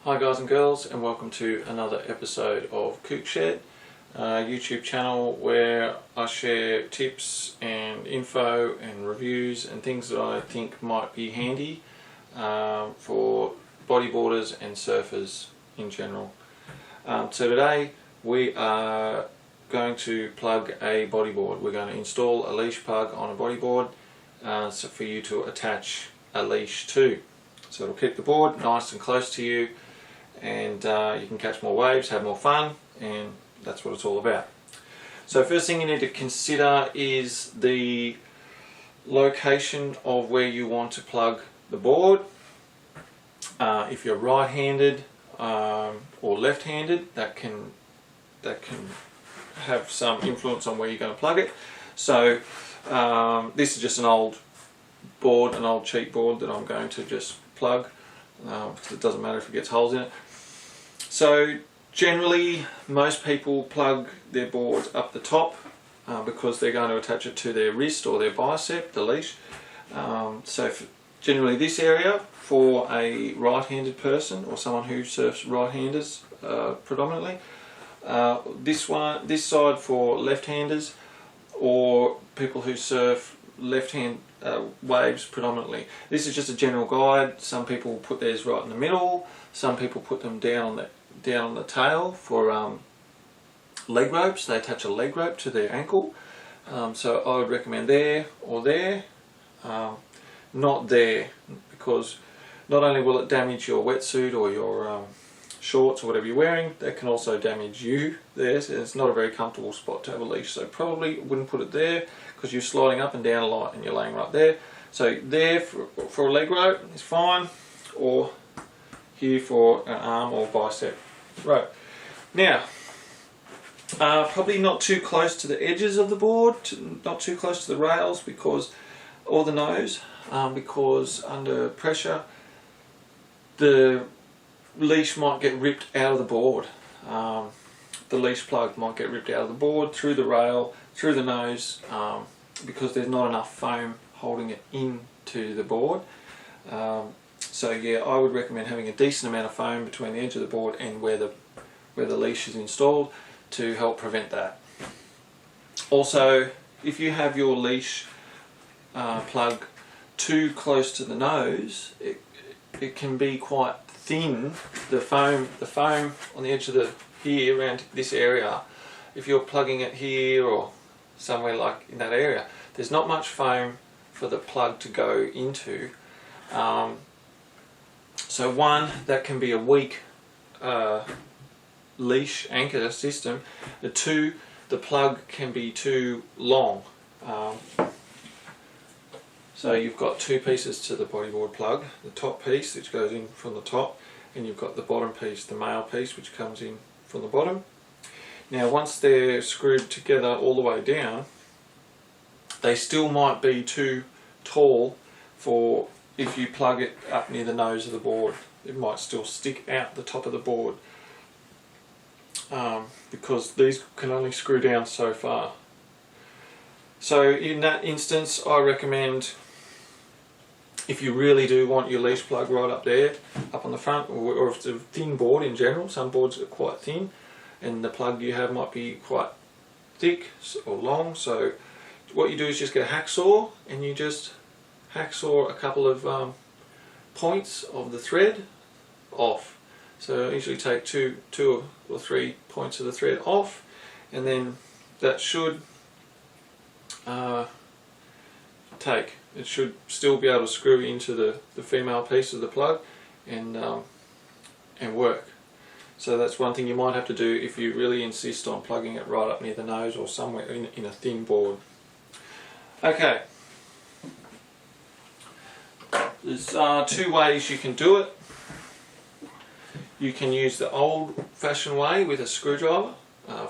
Hi guys and girls, and welcome to another episode of Kook Shed, a YouTube channel where I share tips and info and reviews and things that I think might be handy for bodyboarders and surfers in general. So today we are going to plug a bodyboard. We're going to install a leash plug on a bodyboard so for you to attach a leash to. So it'll keep the board nice and close to you, and you can catch more waves, have more fun, and that's what it's all about. So first thing you need to consider is the location of where you want to plug the board. If you're right-handed or left-handed, that can have some influence on where you're going to plug it. So this is just an old board, an old cheap board that I'm going to just plug, because it doesn't matter if it gets holes in it. So generally most people plug their boards up the top because they're going to attach it to their wrist or their bicep, the leash. Generally this area for a right-handed person or someone who surfs right-handers predominantly. This side for left-handers or people who surf left-hand waves predominantly. This is just a general guide. Some people put theirs right in the middle. Some people put them down on the tail for leg ropes. They attach a leg rope to their ankle. So I would recommend there or there, not there, because not only will it damage your wetsuit or your shorts or whatever you're wearing, that can also damage you there. So it's not a very comfortable spot to have a leash. So probably wouldn't put it there because you're sliding up and down a lot and you're laying right there. So there for a leg rope is fine, or here for an arm or bicep rope. Now, probably not too close to the edges of the board, not too close to the rails or the nose, because under pressure the leash might get ripped out of the board. The leash plug might get ripped out of the board, through the rail, through the nose, because there's not enough foam holding it into the board. So yeah, I would recommend having a decent amount of foam between the edge of the board and where the leash is installed to help prevent that. Also, if you have your leash plug too close to the nose, it can be quite thin. The foam on the edge of here around this area, if you're plugging it here or somewhere like in that area, there's not much foam for the plug to go into. So one, that can be a weak leash anchor system. The two, the plug can be too long. So you've got two pieces to the bodyboard plug. The top piece, which goes in from the top, and you've got the bottom piece, the male piece, which comes in from the bottom. Now once they're screwed together all the way down, they still might be too tall for if you plug it up near the nose of the board. It might still stick out the top of the board, because these can only screw down so far. So in that instance, I recommend, if you really do want your leash plug right up there, up on the front, or if it's a thin board in general, some boards are quite thin and the plug you have might be quite thick or long, so what you do is just get a hacksaw and you just hacksaw a couple of points of the thread off. So I usually take two or three points of the thread off, and then that should it should still be able to screw into the female piece of the plug and work. So that's one thing you might have to do if you really insist on plugging it right up near the nose or somewhere in a thin board. Okay, there's two ways you can do it. You can use the old-fashioned way with a screwdriver.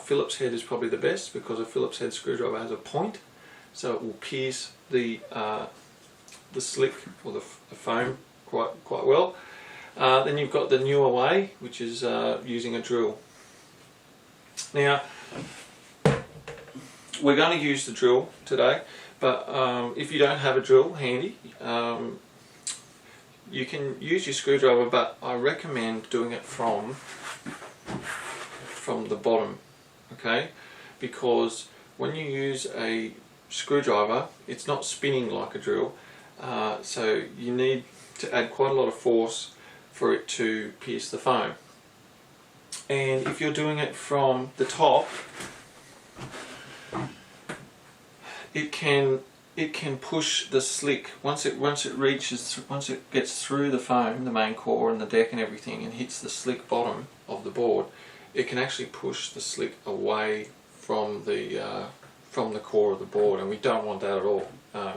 Phillips head is probably the best, because a Phillips head screwdriver has a point, so it will pierce the slick or the foam quite well. Then you've got the newer way, which is using a drill. Now, we're going to use the drill today, but if you don't have a drill handy, you can use your screwdriver, but I recommend doing it from the bottom, okay? Because when you use a screwdriver, it's not spinning like a drill, so you need to add quite a lot of force for it to pierce the foam. And if you're doing it from the top, it can push the slick once it gets through the foam, the main core and the deck and everything, and hits the slick bottom of the board. It can actually push the slick away from the core of the board, and we don't want that at all.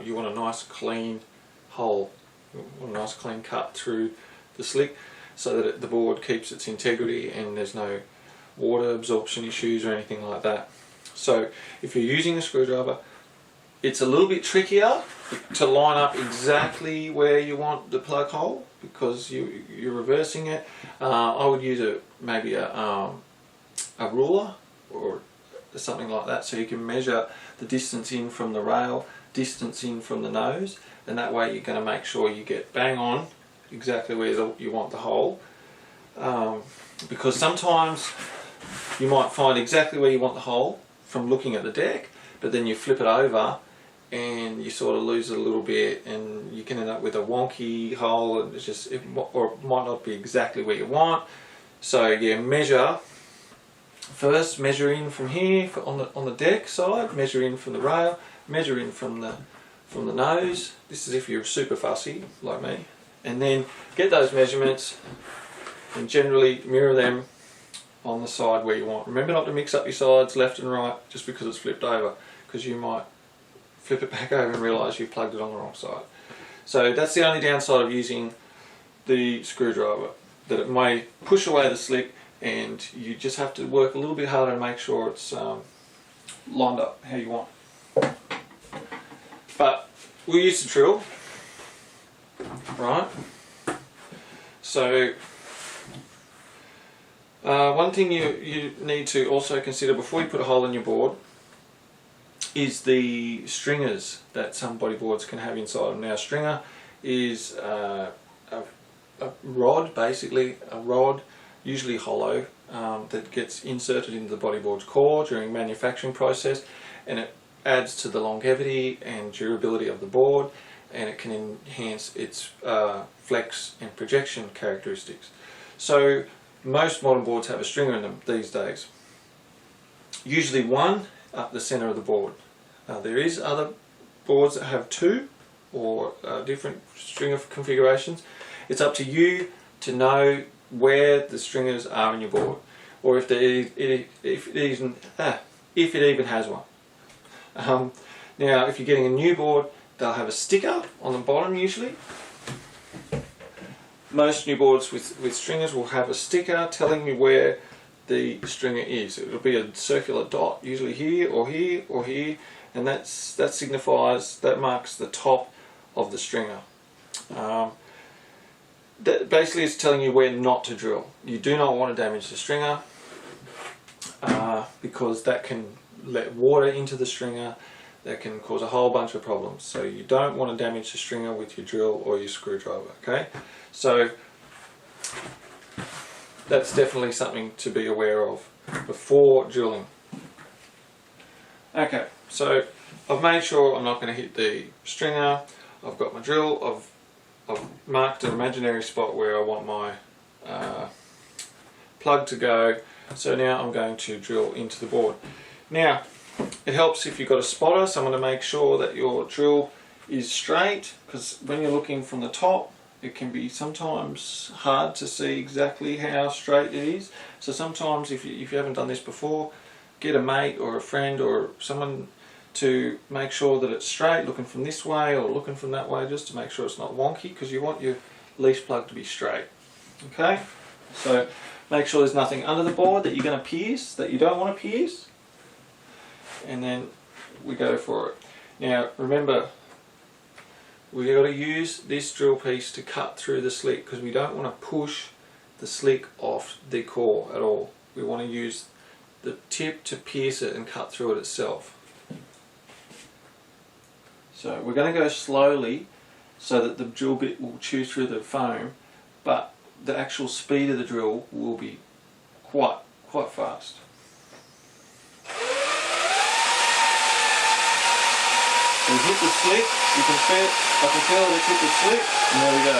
You want a nice clean hole, you want a nice clean cut through the slick, so that the board keeps its integrity and there's no water absorption issues or anything like that. So if you're using a screwdriver, it's a little bit trickier to line up exactly where you want the plug hole, because you're reversing it. I would use maybe a ruler or something like that, so you can measure the distance in from the rail, distance in from the nose, and that way you're going to make sure you get bang on exactly where you want the hole. Because sometimes you might find exactly where you want the hole from looking at the deck, but then you flip it over and you sort of lose it a little bit, and you can end up with a wonky hole, and or it might not be exactly where you want. So yeah, measure in from here on the deck side, measure in from the rail, measure in from the nose. This is if you're super fussy like me, and then get those measurements and generally mirror them on the side where you want. Remember not to mix up your sides left and right just because it's flipped over, because you might flip it back over and realise you've plugged it on the wrong side. So that's the only downside of using the screwdriver, that it may push away the slick, and you just have to work a little bit harder to make sure it's lined up how you want. But we'll use the drill, right? So one thing you need to also consider before you put a hole in your board is the stringers that some bodyboards can have inside them. Now, a stringer is a rod, basically a rod, usually hollow, that gets inserted into the bodyboard's core during manufacturing process, and it adds to the longevity and durability of the board, and it can enhance its flex and projection characteristics. So most modern boards have a stringer in them these days, usually one up the center of the board. There is other boards that have two or different stringer configurations. It's up to you to know where the stringers are in your board, or if it even has one. Now, if you're getting a new board, they'll have a sticker on the bottom usually. Most new boards with stringers will have a sticker telling you where the stringer is. It'll be a circular dot, usually here or here or here, and that marks the top of the stringer. That basically is telling you where not to drill. You do not want to damage the stringer, because that can let water into the stringer, that can cause a whole bunch of problems. So you don't want to damage the stringer with your drill or your screwdriver, okay? So that's definitely something to be aware of before drilling. Okay, so I've made sure I'm not going to hit the stringer. I've got my drill, I've marked an imaginary spot where I want my plug to go. So now I'm going to drill into the board. Now, it helps if you've got a spotter, someone to make sure that your drill is straight, because when you're looking from the top, it can be sometimes hard to see exactly how straight it is. So sometimes if you haven't done this before, get a mate or a friend or someone to make sure that it's straight, looking from this way or looking from that way, just to make sure it's not wonky, because you want your leash plug to be straight. Okay, so make sure there's nothing under the board that you're going to pierce, that you don't want to pierce, and then we go for it. Now remember, we've got to use this drill piece to cut through the slick, because we don't want to push the slick off the core at all. We want to use the tip to pierce it and cut through it itself. So we're going to go slowly so that the drill bit will chew through the foam, but the actual speed of the drill will be quite fast. We hit the slit, you can feel, I can feel it hit the slit, and there we go,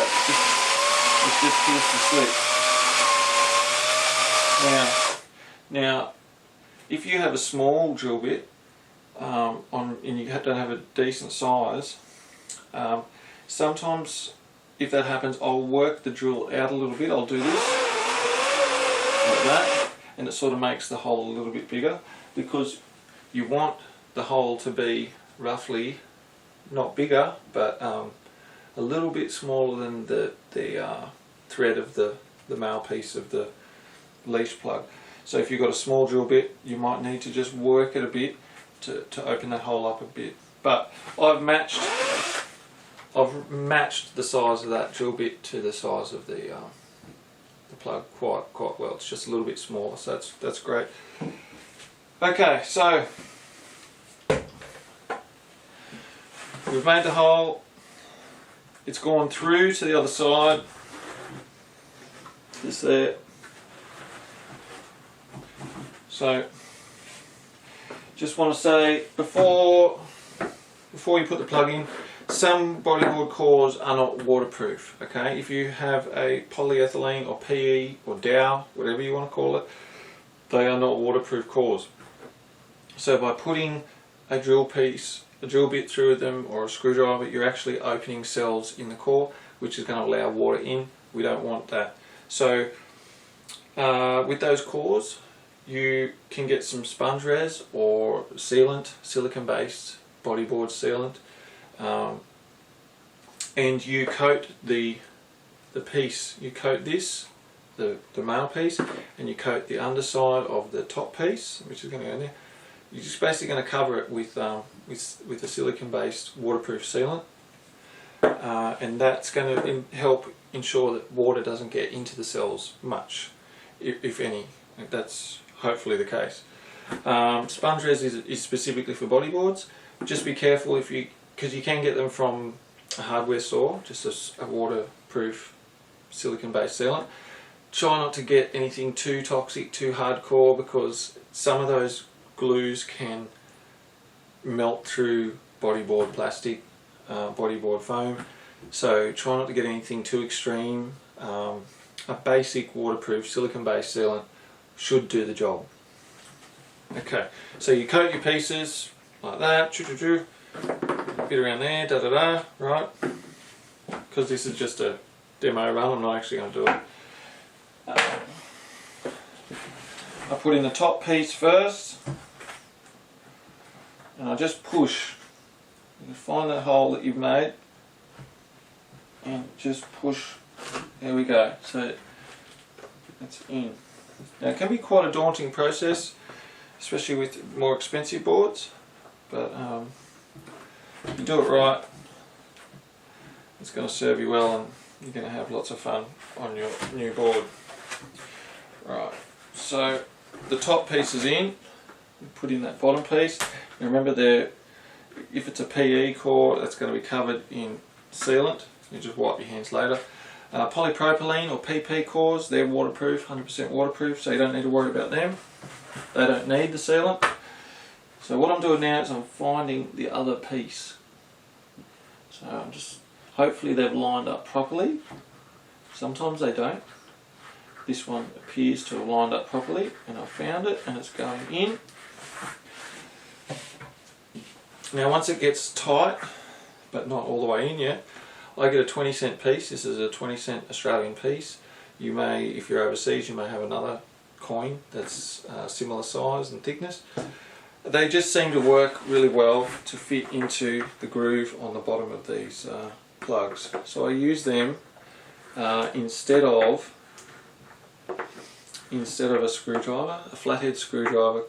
it's just pierced the slit. Now, if you have a small drill bit, and you don't have a decent size, sometimes if that happens, I'll work the drill out a little bit. I'll do this, like that, and it sort of makes the hole a little bit bigger, because you want the hole to be roughly, not bigger, but a little bit smaller than the thread of the male piece of the leash plug. So if you've got a small drill bit, you might need to just work it a bit to open that hole up a bit. But I've matched the size of that drill bit to the size of the plug quite well. It's just a little bit smaller, so that's great. Okay, so we've made the hole. It's gone through to the other side. Just there. So, just want to say, before you put the plug in, some bodyboard cores are not waterproof. Okay, if you have a polyethylene or PE or Dow, whatever you want to call it, they are not waterproof cores. So by putting a drill bit through them, or a screwdriver, you're actually opening cells in the core, which is going to allow water in. We don't want that. So with those cores, you can get some sponge res or sealant, silicone based bodyboard sealant, and you coat the piece. You coat this, the male piece, and you coat the underside of the top piece, which is going to go in there. You're just basically going to cover it with a silicone based waterproof sealant, and that's going to help ensure that water doesn't get into the cells much, if any. That's hopefully the case. Sponge res is specifically for bodyboards. Just be careful because you can get them from a hardware store, just a waterproof silicone based sealant. Try not to get anything too toxic, too hardcore, because some of those glues can melt through bodyboard plastic, bodyboard foam, so try not to get anything too extreme. A basic waterproof silicone based sealant should do the job. Okay, so you coat your pieces like that, bit around there, right? Because this is just a demo run, I'm not actually going to do it. I put in the top piece first, and I just push. You find that hole that you've made, and just push. There we go. So that's in. Now it can be quite a daunting process, especially with more expensive boards, but if you do it right, it's going to serve you well, and you're going to have lots of fun on your new board. Right, so the top piece is in. You put in that bottom piece. Now remember, if it's a PE core, that's going to be covered in sealant. You just wipe your hands later. Polypropylene or PP cores, they're waterproof, 100% waterproof, so you don't need to worry about them. They don't need the sealant. So what I'm doing now is I'm finding the other piece. So I'm just, hopefully they've lined up properly. Sometimes they don't. This one appears to have lined up properly, and I found it, and it's going in. Now once it gets tight, but not all the way in yet, I get a 20-cent piece. This is a 20-cent Australian piece. You may, if you're overseas, you may have another coin that's similar size and thickness. They just seem to work really well to fit into the groove on the bottom of these plugs. So I use them instead of a screwdriver. A flathead screwdriver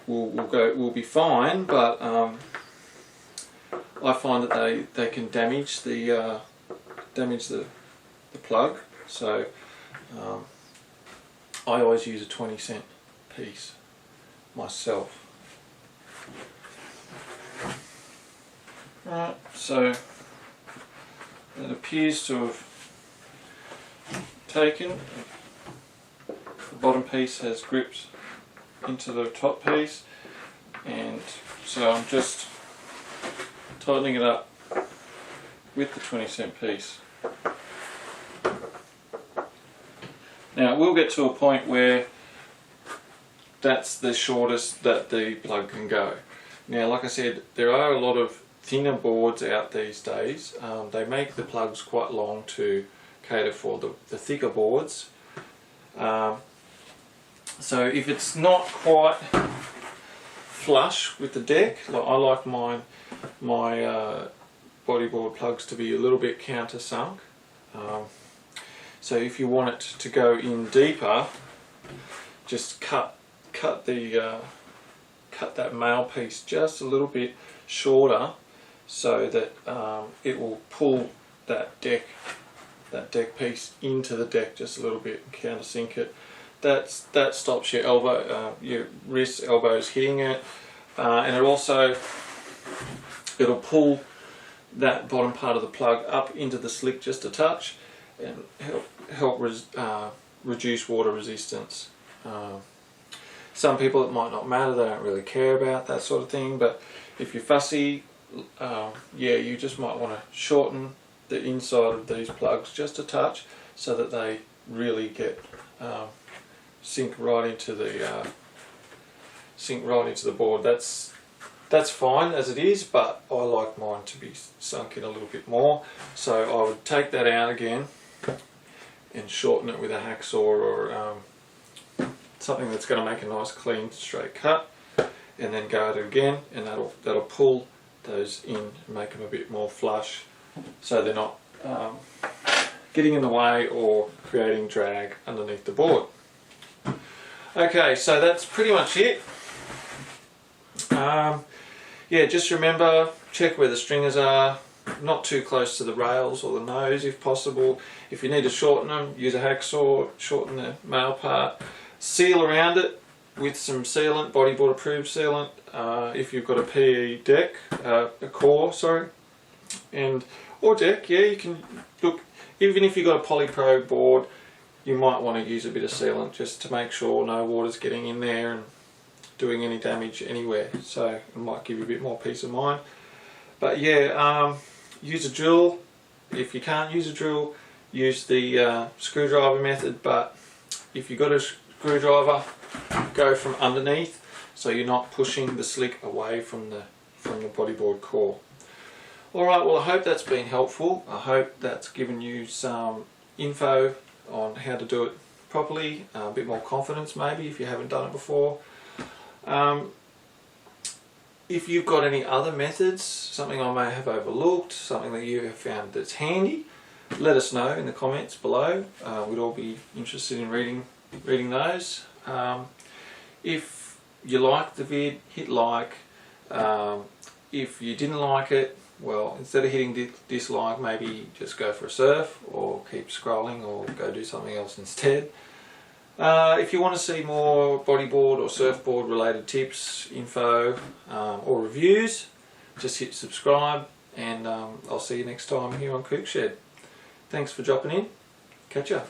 will be fine, but I find that they can damage the plug. So I always use a 20-cent piece myself. Right, so it appears to have taken. The bottom piece has gripped into the top piece, and so I'm just tightening it up with the 20-cent piece. Now we'll get to a point where that's the shortest that the plug can go. Now, like I said, there are a lot of thinner boards out these days. They make the plugs quite long to cater for the thicker boards. So if it's not quite flush with the deck, like I like my bodyboard plugs to be a little bit countersunk. So if you want it to go in deeper, just cut that male piece just a little bit shorter, so that it will pull that deck piece into the deck just a little bit and countersink it. That stops your elbow, your wrist, elbows hitting it, and it'll pull that bottom part of the plug up into the slick just a touch, and help reduce water resistance. Some people it might not matter, they don't really care about that sort of thing, but if you're fussy, yeah, you just might want to shorten the inside of these plugs just a touch, so that they really get sink right into the board. That's fine as it is, but I like mine to be sunk in a little bit more, so I would take that out again and shorten it with a hacksaw or something that's going to make a nice clean straight cut, and then go at it again, and that'll pull those in and make them a bit more flush, so they're not getting in the way or creating drag underneath the board. Okay, so that's pretty much it. Yeah, just remember, check where the stringers are, not too close to the rails or the nose if possible. If you need to shorten them, use a hacksaw, shorten the male part. Seal around it with some sealant, bodyboard approved sealant, if you've got a PE deck, a core, sorry, or deck, yeah, you can look, even if you've got a polypro board, you might want to use a bit of sealant just to make sure no water's getting in there and doing any damage anywhere, so it might give you a bit more peace of mind. But yeah, use a drill. If you can't use a drill, use the screwdriver method, but if you've got a screwdriver, go from underneath, so you're not pushing the slick away from the bodyboard core. Alright, well I hope that's been helpful. I hope that's given you some info on how to do it properly, a bit more confidence maybe if you haven't done it before. If you've got any other methods, something I may have overlooked, something that you have found that's handy, let us know in the comments below. We'd all be interested in reading those. If you liked the vid, hit like. If you didn't like it, well, instead of hitting dislike, maybe just go for a surf or keep scrolling or go do something else instead. If you want to see more bodyboard or surfboard related tips, info, or reviews, just hit subscribe, and I'll see you next time here on Kook Shed. Thanks for dropping in. Catch ya.